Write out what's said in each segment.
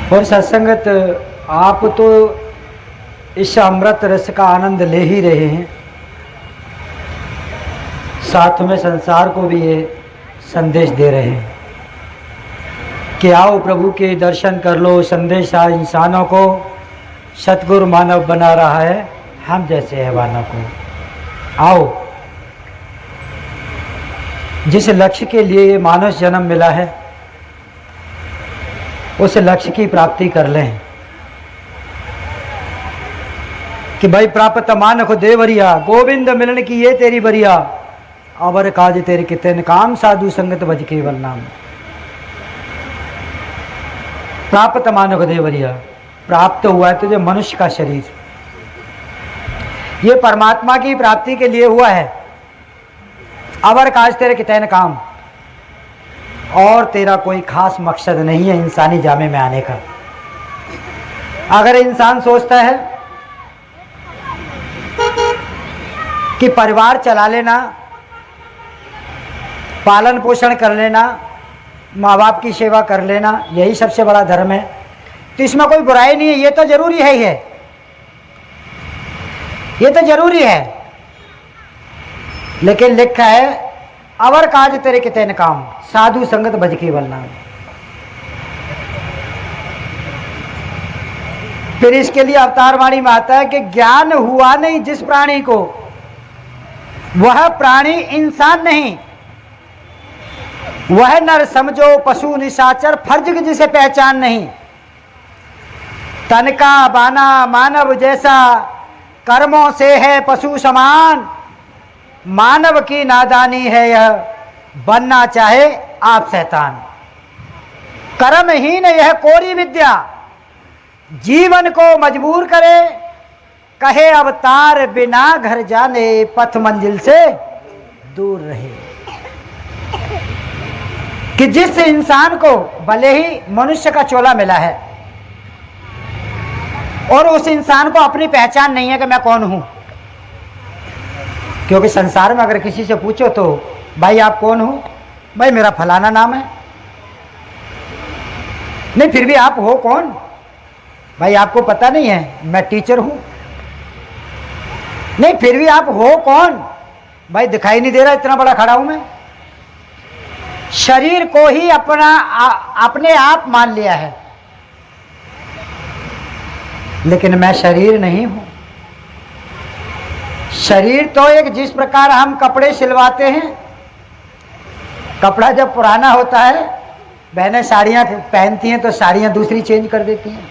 और सत्संगत आप तो इस अमृत रस का आनंद ले ही रहे हैं, साथ में संसार को भी ये संदेश दे रहे हैं कि आओ प्रभु के दर्शन कर लो। संदेश आज इंसानों को सतगुरु मानव बना रहा है, हम जैसे हैवानों को। आओ, जिस लक्ष्य के लिए ये मानव जन्म मिला है उस लक्ष्य की प्राप्ति कर लें कि भाई प्राप्त मानक देवरिया, गोविंद मिलन की ये तेरी बरिया, अवर काज तेरे कितने काम, साधु संगत भज केवल नाम। प्राप्त मानक देवरिया, प्राप्त हुआ है तुझे मनुष्य का शरीर, ये परमात्मा की प्राप्ति के लिए हुआ है। अवर काज तेरे कितने काम, और तेरा कोई खास मकसद नहीं है इंसानी जामे में आने का। अगर इंसान सोचता है कि परिवार चला लेना, पालन पोषण कर लेना, माँ बाप की सेवा कर लेना, यही सबसे बड़ा धर्म है, तो इसमें कोई बुराई नहीं है। ये तो जरूरी है ही है, ये तो जरूरी है। लेकिन लिखा है अवर काज तेरे कितने काम, साधु संगत भज केवल नाम। फिर इसके लिए अवतार वाणी में आता है कि ज्ञान हुआ नहीं जिस प्राणी को, वह प्राणी इंसान नहीं। वह नर समझो पशु निशाचर, फर्ज की जिसे पहचान नहीं। तन का बाना मानव जैसा, कर्मों से है पशु समान। मानव की नादानी है यह, बनना चाहे आप शैतान। कर्महीन यह कोरी विद्या, जीवन को मजबूर करे। कहे अवतार बिना घर जाने, पथ मंजिल से दूर रहे। कि जिस इंसान को भले ही मनुष्य का चोला मिला है और उस इंसान को अपनी पहचान नहीं है कि मैं कौन हूं, क्योंकि संसार में अगर किसी से पूछो तो भाई आप कौन हो, भाई मेरा फलाना नाम है। नहीं, फिर भी आप हो कौन, भाई आपको पता नहीं है मैं टीचर हूं। नहीं, फिर भी आप हो कौन, भाई दिखाई नहीं दे रहा इतना बड़ा खड़ा हूं मैं। शरीर को ही अपने आप मान लिया है, लेकिन मैं शरीर नहीं हूं। शरीर तो एक, जिस प्रकार हम कपड़े सिलवाते हैं, कपड़ा जब पुराना होता है, बहनें साड़ियाँ पहनती हैं तो साड़ियाँ दूसरी चेंज कर देती हैं।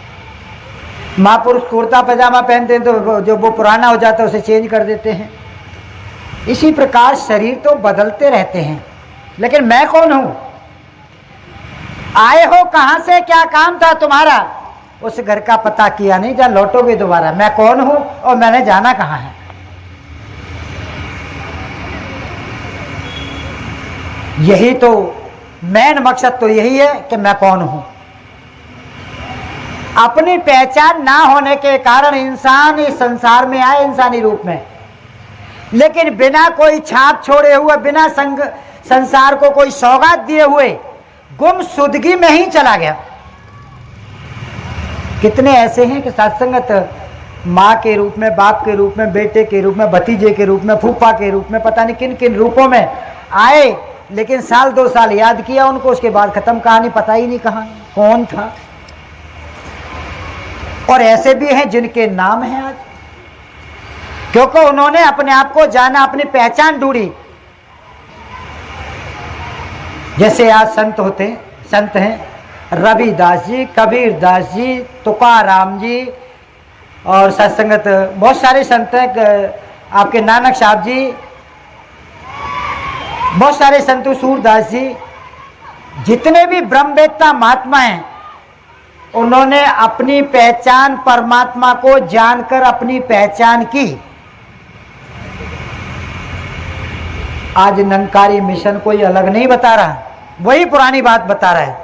महापुरुष कुर्ता पजामा पहनते हैं तो जो वो पुराना हो जाता है उसे चेंज कर देते हैं। इसी प्रकार शरीर तो बदलते रहते हैं, लेकिन मैं कौन हूं? आए हो कहां से, क्या काम था तुम्हारा, उस घर का पता किया नहीं, जहां लौटोगे दोबारा। मैं कौन हूं और मैंने जाना कहां है। यही तो मेन मकसद तो यही है कि मैं कौन हूं। अपनी पहचान ना होने के कारण इंसान इस संसार में आए इंसानी रूप में, लेकिन बिना कोई छाप छोड़े हुए, बिना संसार को कोई सौगात दिए हुए गुमशुदगी में ही चला गया। कितने ऐसे हैं कि सत्संगत माँ के रूप में, बाप के रूप में, बेटे के रूप में, भतीजे के रूप में, फूफा के रूप में, पता नहीं किन किन रूपों में आए, लेकिन साल 2 साल याद किया उनको, उसके बाद खत्म, कहानी पता ही नहीं कहां कौन था। और ऐसे भी हैं जिनके नाम हैं आज, क्योंकि उन्होंने अपने आप को जाना, अपनी पहचान ढूंढी। जैसे आज संत हैं रविदास जी, कबीर दास जी, तुकाराम जी, और सत्संगत बहुत सारे संत हैं, आपके नानक साहब जी, बहुत सारे संत, सूरदास जी, जितने भी ब्रह्मवेत्ता महात्मा हैं, उन्होंने अपनी पहचान परमात्मा को जानकर अपनी पहचान की। आज निरंकारी मिशन कोई अलग नहीं बता रहा, वही पुरानी बात बता रहा है।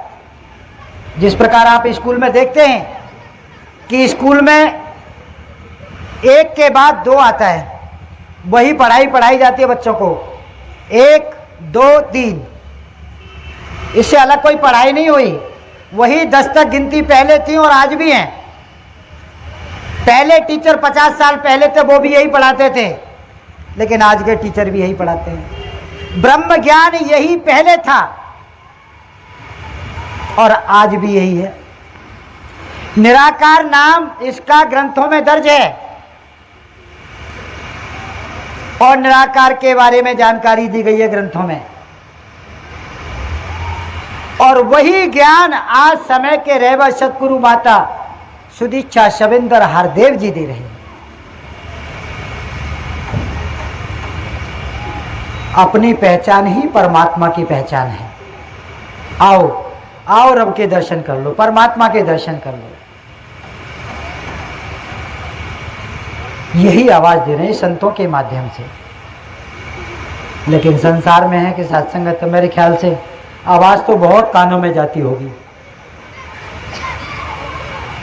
जिस प्रकार आप स्कूल में देखते हैं कि स्कूल में 1 के बाद 2 आता है, वही पढ़ाई जाती है बच्चों को, 1 2 3, इससे अलग कोई पढ़ाई नहीं हुई। वही 10 तक गिनती पहले थी और आज भी हैं। पहले टीचर 50 साल पहले थे, वो भी यही पढ़ाते थे, लेकिन आज के टीचर भी यही पढ़ाते हैं। ब्रह्म ज्ञान यही पहले था और आज भी यही है। निराकार नाम इसका ग्रंथों में दर्ज है और निराकार के बारे में जानकारी दी गई है ग्रंथों में। और वही ज्ञान आज समय के रहबर सतगुरु माता सुदीक्षा शविंदर हरदेव जी दे रहे हैं। अपनी पहचान ही परमात्मा की पहचान है। आओ आओ रब के दर्शन कर लो, परमात्मा के दर्शन कर लो। यही आवाज दे रहे हैं संतों के माध्यम से। लेकिन संसार में है कि सत्संग, तो मेरे ख्याल से आवाज तो बहुत कानों में जाती होगी,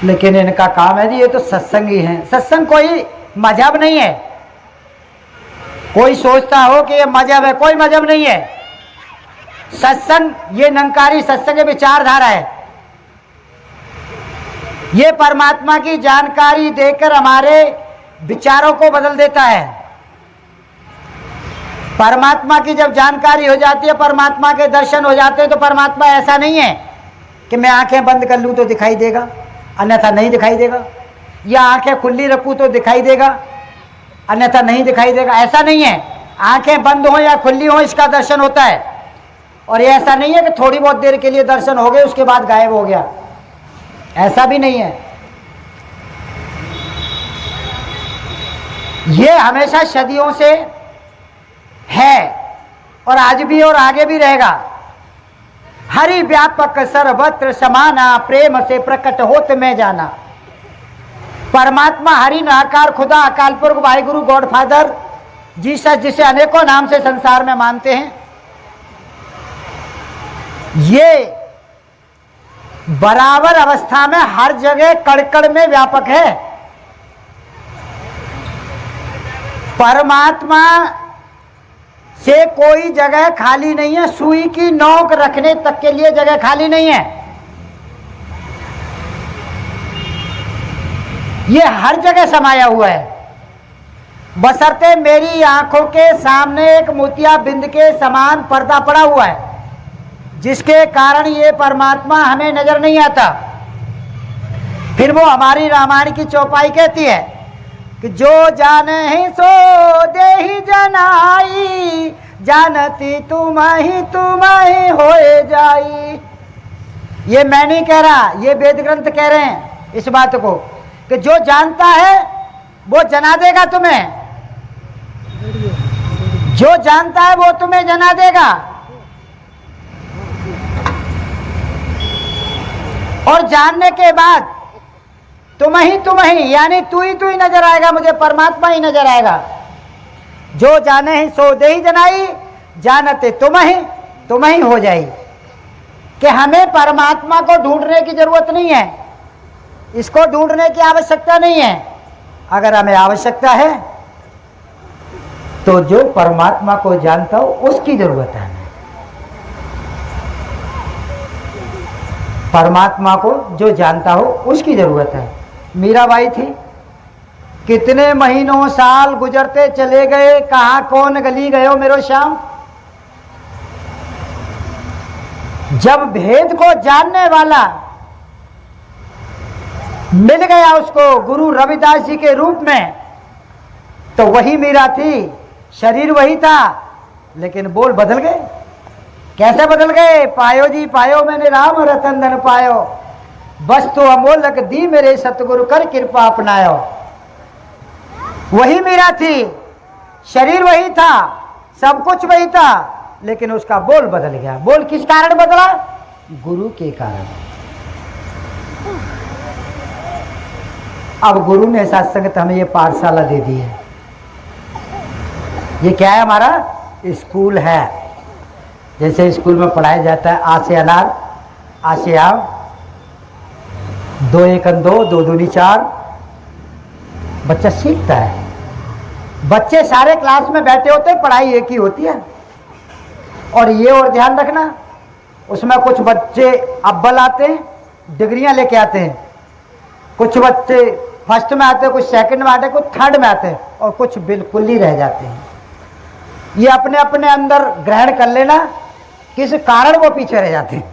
लेकिन इनका काम है जी, ये तो सत्संग ही है। सत्संग कोई मजहब नहीं है। कोई सोचता हो कि ये मजहब है, कोई मजहब नहीं है। सत्संग ये निरंकारी सत्संग विचारधारा है। ये परमात्मा की जानकारी देकर हमारे विचारों को बदल देता है। परमात्मा की जब जानकारी हो जाती है, परमात्मा के दर्शन हो जाते हैं, तो परमात्मा ऐसा नहीं है कि मैं आंखें बंद कर लूं तो दिखाई देगा, अन्यथा नहीं दिखाई देगा, या आंखें खुली रखूं तो दिखाई देगा, अन्यथा नहीं दिखाई देगा। ऐसा नहीं है। आंखें बंद हो या खुली हो, इसका दर्शन होता है। और ये ऐसा नहीं है कि थोड़ी बहुत देर के लिए दर्शन हो गए उसके बाद गायब हो गया, ऐसा भी नहीं है। ये हमेशा सदियों से है और आज भी और आगे भी रहेगा। हरि व्यापक सर्वत्र समाना, प्रेम से प्रकट होत में जाना। परमात्मा हरि निराकार खुदा अकाल पुरख वाहिगुरु गॉडफादर जीसस, जिसे अनेकों नाम से संसार में मानते हैं, ये बराबर अवस्था में हर जगह कड़-कड़ में व्यापक है। परमात्मा से कोई जगह खाली नहीं है। सुई की नोक रखने तक के लिए जगह खाली नहीं है। ये हर जगह समाया हुआ है। बशर्ते मेरी आंखों के सामने एक मोतिया बिंद के समान पर्दा पड़ा हुआ है, जिसके कारण ये परमात्मा हमें नजर नहीं आता। फिर वो हमारी रामायण की चौपाई कहती है कि जो जाने ही सो दे ही जनाई, जानती तुम ही होए जाई। ये मैं नहीं कह रहा, ये वेद ग्रंथ कह रहे हैं इस बात को कि जो जानता है वो जना देगा तुम्हें। जो जानता है वो तुम्हें जना देगा। और जानने के बाद तुम ही यानी तू ही नजर आएगा, मुझे परमात्मा ही नजर आएगा। जो जाने ही सो दे ही जनाई, जानते तुम ही हो जाई। कि हमें परमात्मा को ढूंढने की जरूरत नहीं है, इसको ढूंढने की आवश्यकता नहीं है। अगर हमें आवश्यकता है तो जो परमात्मा को जानता हो उसकी जरूरत है हमें। परमात्मा को जो जानता हो उसकी जरूरत है। मीराबाई थी, कितने महीनों साल गुजरते चले गए, कहां कौन गली गयो मेरो श्याम। जब भेद को जानने वाला मिल गया उसको गुरु रविदास जी के रूप में, तो वही मीरा थी, शरीर वही था, लेकिन बोल बदल गए। कैसे बदल गए? पायो जी पायो मैंने राम रतन धन पायो, बस तो अमोलक दी मेरे सतगुरु कर कृपा अपनायो। वही मीरा थी, शरीर वही था, सब कुछ वही था, लेकिन उसका बोल बदल गया। बोल किस कारण बदला? गुरु के कारण। अब गुरु ने सत्संगत हमें ये पाठशाला दे दी है। ये क्या है? हमारा स्कूल है। जैसे स्कूल में पढ़ाया जाता है आ से अनार, आ से आम, 2 एकन 2, 2 दूनी 4, बच्चा सीखता है। बच्चे सारे क्लास में बैठे होते हैं, पढ़ाई एक ही होती है। और ये और ध्यान रखना, उसमें कुछ बच्चे अव्वल आते हैं डिग्रियां लेके आते हैं, कुछ बच्चे फर्स्ट में आते हैं, कुछ सेकंड में आते हैं, कुछ थर्ड में आते हैं, और कुछ बिल्कुल ही रह जाते हैं। ये अपने अपने अंदर ग्रहण कर लेना किस कारण वो पीछे रह जाते हैं,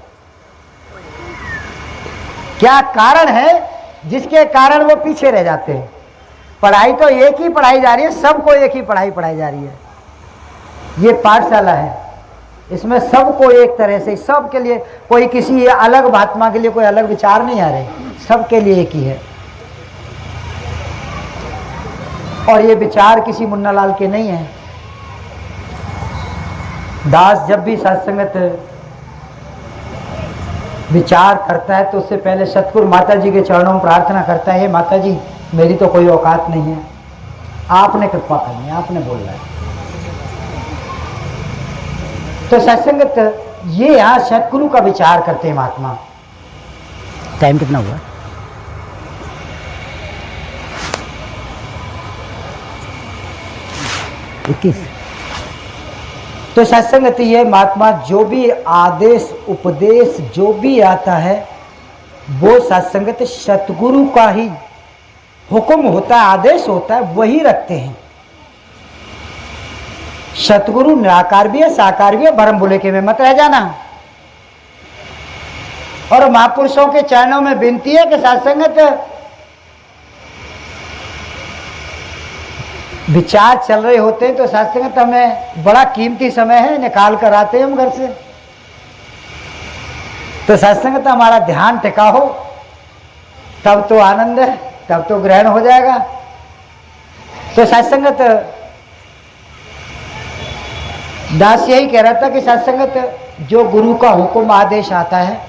क्या कारण है जिसके कारण वो पीछे रह जाते हैं। पढ़ाई तो एक ही पढ़ाई जा रही है, सबको एक ही पढ़ाई पढ़ाई जा रही है। ये पाठशाला है, इसमें सबको एक तरह से, सबके लिए, कोई किसी अलग महात्मा के लिए कोई अलग विचार नहीं आ रहे, सबके लिए एक ही है। और ये विचार किसी मुन्नालाल के नहीं है। दास जब भी सत्संगत विचार करता है तो उससे पहले सतगुरु माता जी के चरणों में प्रार्थना करता है, हे माता जी मेरी तो कोई औकात नहीं है, आपने कृपा करनी है, आपने बोलना है। तो सत्संगत ये यहाँ सतगुरु का विचार करते हैं महात्मा। टाइम कितना हुआ? तो सत्संगत ये महात्मा जो भी आदेश उपदेश जो भी आता है वो सत्संगत सतगुरु का ही हुक्म होता है, आदेश होता है, वही रखते हैं। सतगुरु निराकार भी है, साकार भी है, भरम भुले के में मत रह जाना। और महापुरुषों के चरणों में विनती है कि सत्संगत विचार चल रहे होते हैं तो सत्संगत हमें बड़ा कीमती समय है, निकाल कर आते हैं हम घर से, तो सत्संगत हमारा ध्यान टिका हो तब तो आनंद है, तब तो ग्रहण हो जाएगा। तो सत्संगत दास यही कह रहा था कि सत्संगत जो गुरु का हुक्म आदेश आता है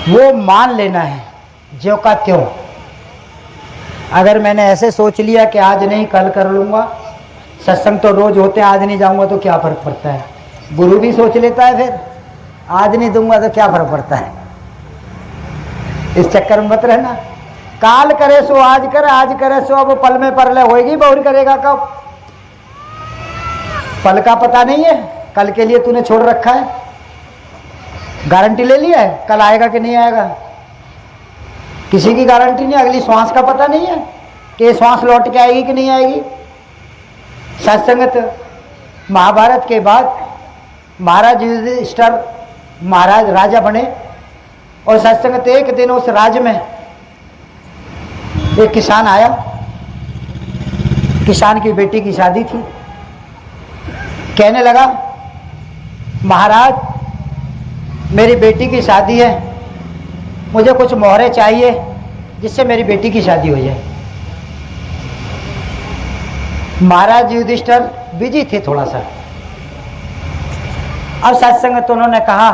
वो मान लेना है, ज्यों का त्यों। अगर मैंने ऐसे सोच लिया कि आज नहीं कल कर लूँगा, सत्संग तो रोज होते हैं, आज नहीं जाऊँगा तो क्या फ़र्क पड़ता है। गुरु भी सोच लेता है फिर आज नहीं दूंगा तो क्या फ़र्क पड़ता है। इस चक्कर में मत रहना। काल करे सो आज करे, आज करे सो अब पल में परलय होएगी, बहुरी करेगा कब? पल का पता नहीं है, कल के लिए तूने छोड़ रखा है, गारंटी ले लिया है कल आएगा कि नहीं आएगा, किसी की गारंटी नहीं। अगली श्वास का पता नहीं है कि ये श्वास लौट के आएगी कि नहीं आएगी। सत्संगत महाभारत के बाद महाराज युधिष्ठिर महाराज राजा बने और सत्संगत एक दिन उस राज्य में एक किसान आया, किसान की बेटी की शादी थी, कहने लगा महाराज मेरी बेटी की शादी है, मुझे कुछ मोहरे चाहिए जिससे मेरी बेटी की शादी हो जाए। महाराज युधिष्ठिर बिजी थे थोड़ा सा। अब सत्संग तो उन्होंने कहा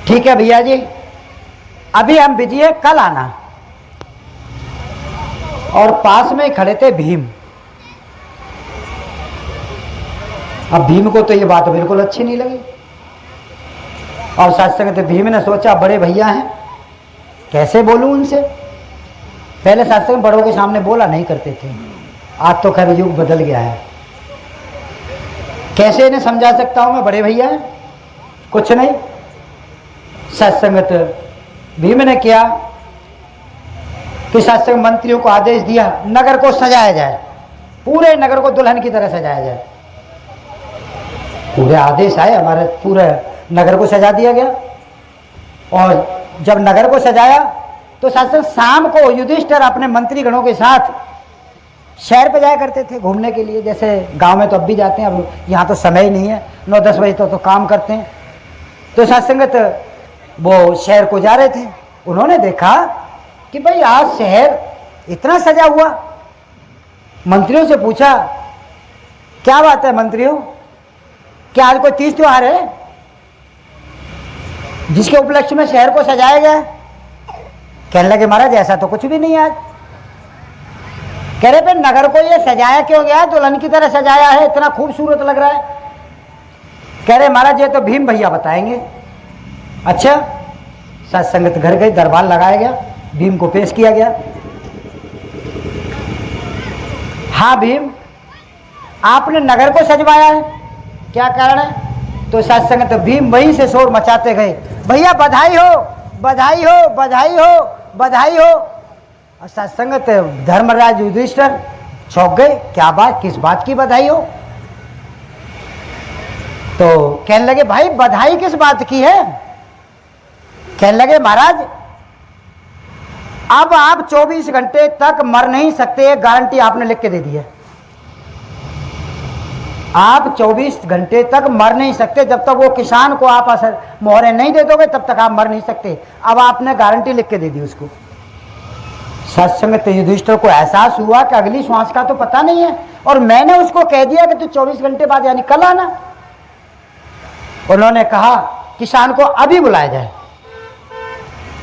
ठीक है भैया जी अभी हम बिजी है, कल आना। और पास में खड़े थे भीम। अब भीम को तो ये बात बिल्कुल अच्छी नहीं लगी और सत्संग तो भीम ने सोचा बड़े भैया हैं, कैसे बोलूं उनसे। पहले सत्संग बड़ों के सामने बोला नहीं करते थे, आज तो खैर युग बदल गया है, कैसे इन्हें समझा सकता हूं मैं, बड़े भैया हैं। कुछ नहीं, सत्संगत भीम ने किया कि सत्संग मंत्रियों को आदेश दिया नगर को सजाया जाए, पूरे नगर को दुल्हन की तरह सजाया जाए। पूरे आदेश आए, हमारे पूरे नगर को सजा दिया गया। और जब नगर को सजाया तो सत्संग शाम को युधिष्ठिर अपने मंत्रीगणों के साथ शहर पे जाया करते थे घूमने के लिए, जैसे गांव में तो अब भी जाते हैं, अब यहाँ तो समय ही नहीं है, 9-10 बजे तो काम करते हैं। तो सत्संगत वो शहर को जा रहे थे, उन्होंने देखा कि भाई आज शहर इतना सजा हुआ। मंत्रियों से पूछा क्या बात है मंत्रियों, क्या आज कोई तीज त्योहार है जिसके उपलक्ष्य में शहर को सजाया गया? कहने लगे महाराज ऐसा तो कुछ भी नहीं आज। कह रहे फिर नगर को ये सजाया क्यों गया, दुल्हन की तरह सजाया है, इतना खूबसूरत लग रहा है। कह रहे महाराज ये तो भीम भैया बताएंगे। अच्छा, सत्संगत घर गए, दरबार लगाया गया, भीम को पेश किया गया। हाँ भीम, आपने नगर को सजवाया है, क्या कारण है? तो सत्संगत भीम वहीं से शोर मचाते गए, भैया बधाई हो, बधाई हो, बधाई हो, बधाई हो। और सत्संगत धर्मराज युधिष्ठिर चौंक गए, क्या बात, किस बात की बधाई हो? तो कहने लगे भाई बधाई किस बात की है? कहने लगे महाराज अब आप 24 घंटे तक मर नहीं सकते, ये गारंटी आपने लिख के दे दी है। आप 24 घंटे तक मर नहीं सकते, जब तक वो किसान को आप असर मोहरे नहीं दे दोगे तब तक आप मर नहीं सकते। अब आपने गारंटी लिख के दे दी उसको। सत्संग युधिष्ठिर को एहसास हुआ कि अगली श्वास का तो पता नहीं है, और मैंने उसको कह दिया कि तू 24 घंटे बाद यानी कल आना। उन्होंने कहा किसान को अभी बुलाया जाए।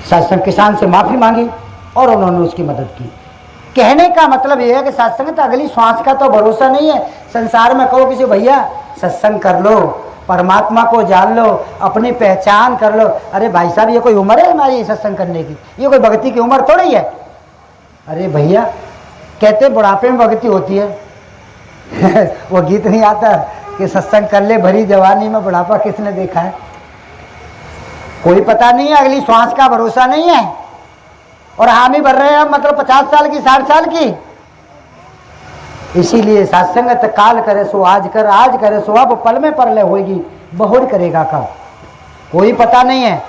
सत्संग किसान से माफी मांगी और उन्होंने उसकी मदद की। कहने का मतलब यह है कि सत्संग तो अगली श्वास का तो भरोसा नहीं है। संसार में कहो किसी भैया सत्संग कर लो, परमात्मा को जान लो, अपनी पहचान कर लो। अरे भाई साहब ये कोई उम्र है हमारी सत्संग करने की? ये कोई भक्ति की उम्र थोड़ी है। अरे भैया कहते बुढ़ापे में भक्ति होती है वो गीत नहीं आता कि सत्संग कर ले भरी जवानी में बुढ़ापा किसने देखा है? कोई पता नहीं है, अगली श्वास का भरोसा नहीं है। और हामी भर रहे हैं हम, मतलब 50 साल की 60 साल की। इसीलिए सत्संगत काल करे सो आज कर, आज करे सो अब, पल में परलय होगी बहुर करेगा कब, कोई पता नहीं है।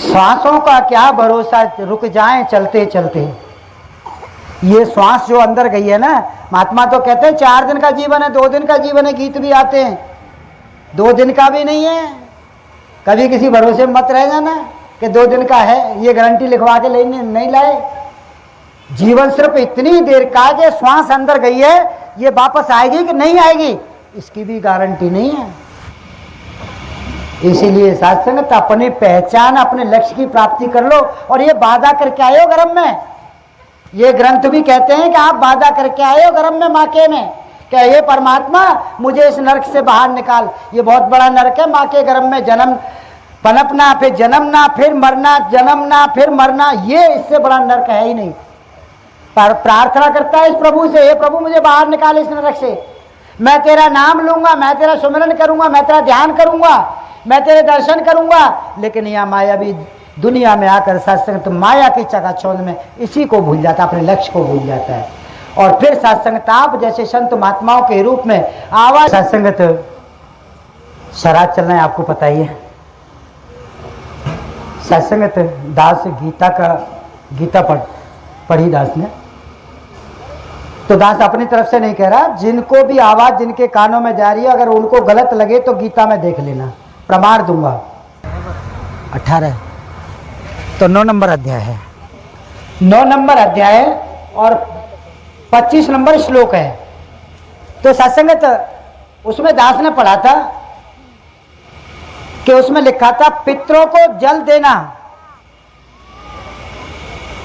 श्वासों का क्या भरोसा, रुक जाएं चलते चलते। ये श्वास जो अंदर गई है ना, महात्मा तो कहते हैं 4 दिन का जीवन है, 2 दिन का जीवन है, गीत भी आते हैं। 2 दिन का भी नहीं है। कभी किसी भरोसे में मत रह जाना कि 2 दिन का है, ये गारंटी लिखवा के लेने नहीं लाए। जीवन सिर्फ इतनी देर का है कि श्वास अंदर गई है, ये वापस आएगी कि नहीं आएगी इसकी भी गारंटी नहीं है। इसीलिए सत्संग अपनी पहचान, अपने लक्ष्य की प्राप्ति कर लो। और ये वादा करके आए हो गर्भ में, ये ग्रंथ भी कहते हैं कि आप वादा करके आए हो गर्भ में माँ में, क्या ये परमात्मा मुझे इस नरक से बाहर निकाल। ये बहुत बड़ा नरक है, माँ के गर्भ में जन्म, पनपना, फिर जन्मना, फिर मरना, जन्मना, फिर मरना, ये इससे बड़ा नरक है ही नहीं। पर प्रार्थना करता है इस प्रभु से, हे प्रभु मुझे बाहर निकाल इस नरक से, मैं तेरा नाम लूंगा, मैं तेरा सुमिरन करूंगा, मैं तेरा ध्यान करूंगा, मैं तेरे दर्शन करूंगा। लेकिन यहाँ मायावी दुनिया में आकर सत्संग तो माया की चकाचौंध में इसी को भूल जाता है, अपने लक्ष्य को भूल जाता है। और फिर सत्संगत आप जैसे संत महात्माओं के रूप में आवाज। सत्संगत शराब चलना है आपको पता ही है। सत्संगत दास गीता पढ़ी दास ने, तो दास अपनी तरफ से नहीं कह रहा, जिनको भी आवाज जिनके कानों में जा रही है अगर उनको गलत लगे तो गीता में देख लेना, प्रमाण दूंगा। 18 तो 9 नंबर अध्याय है, 9 नंबर अध्याय है और 25 नंबर श्लोक है। तो सत्संगत उसमें दास ने पढ़ा था कि उसमें लिखा था पितरों को जल देना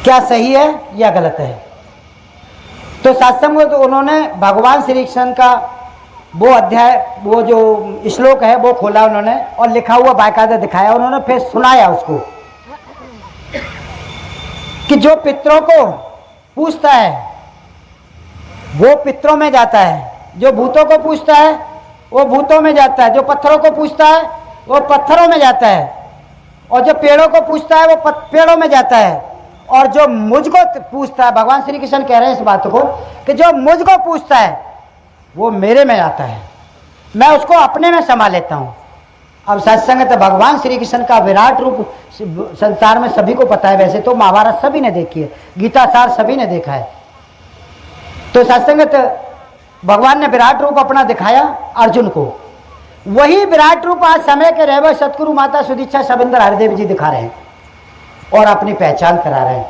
क्या सही है या गलत है। तो सत्संग तो उन्होंने भगवान श्री कृष्ण का वो अध्याय, वो जो श्लोक है वो खोला उन्होंने और लिखा हुआ बाकायदा दिखाया उन्होंने, फिर सुनाया उसको कि जो पितरों को पूछता है वो पितरों में जाता है, जो भूतों को पूछता है वो भूतों में जाता है, जो पत्थरों को पूछता है वो पत्थरों में जाता है, और जो पेड़ों को पूछता है वो पेड़ों में जाता है, और जो मुझको पूछता है, भगवान श्री कृष्ण कह रहे हैं इस बात को कि जो मुझको पूछता है वो मेरे में आता है, मैं उसको अपने में समा लेता हूँ। अब सत्संग तो भगवान श्री कृष्ण का विराट रूप संसार में सभी को पता है, वैसे तो महाभारत सभी ने देखी है, गीता सार सभी ने देखा है। तो सत्संगत भगवान ने विराट रूप अपना दिखाया अर्जुन को, वही विराट रूप आज समय के रहवर सतगुरु माता सुदीक्षा सबंदर हरदेव जी दिखा रहे हैं और अपनी पहचान करा रहे हैं।